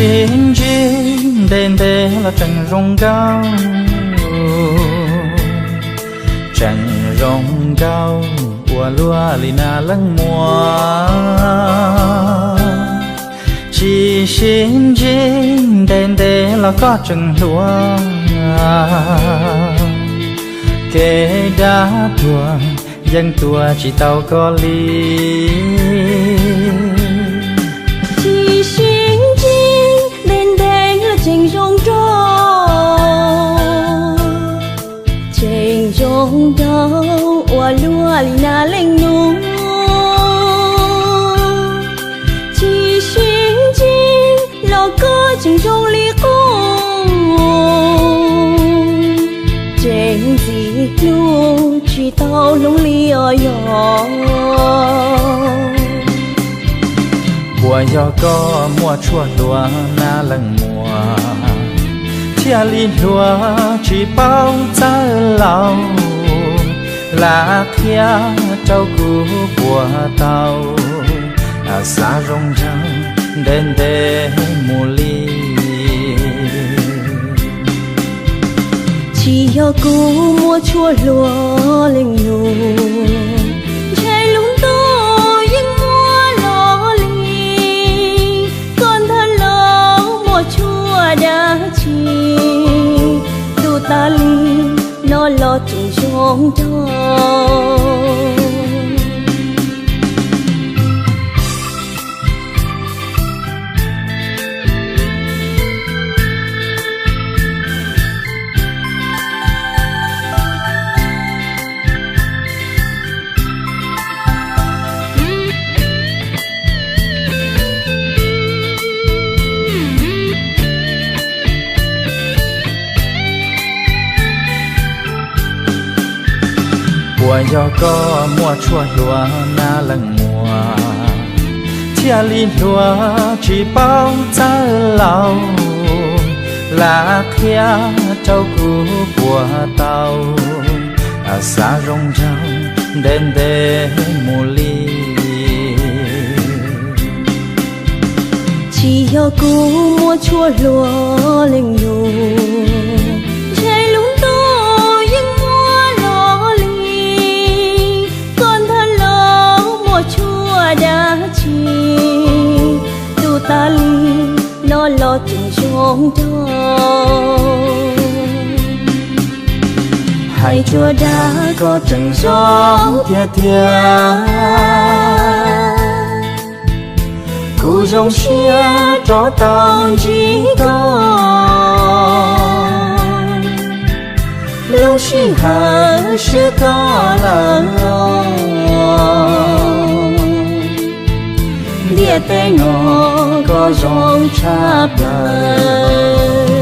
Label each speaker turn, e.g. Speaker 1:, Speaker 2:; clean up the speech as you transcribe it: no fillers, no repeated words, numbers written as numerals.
Speaker 1: xin chín đến đây là trăng rồng cao, trăng rồng cao của lúa lina lăng mùa. Chỉ xin chín đến đây là có trăng lúa, kể đã thua dân tua chỉ tàu có ly.
Speaker 2: Chỉ xin chín đến đây là trăng rồng cao, trăng rồng cao của lúa lina lăng mùa. Chỉ xin chín là có trăng rồng ly trên gì luôn chỉ tao lung li ở gió
Speaker 1: mùa gió có mùa chua lúa na lần mùa chia ly lúa chỉ bao giá lâu là thia trâu cú của tao xa rong răng đến để mùa ly.
Speaker 2: chỉ cho cô mua chua lúa lên nhung trái lúng tôi nhưng mua lúa ly con thân lúa mua chua đã chi đủ ta ly nó lo chừng trong đó.
Speaker 1: mùa gió có mùa chua lúa na lần mùa chia ly lúa chỉ bao giá lâu là thia trâu cú của tao xa rong răng đến để mùa ly.
Speaker 2: chỉ cho cô mua chua lúa lên nhung trái lúng tôi nhưng mua lúa ly con thân lúa mua chua đã chi đủ ta ly nó lo chừng trong đó.
Speaker 1: Hai chua đã có trăng gió thia thia cụ dòng xia cho tao chỉ con lâu xin hà sẽ có là địa tay nó có dòng chắp đời.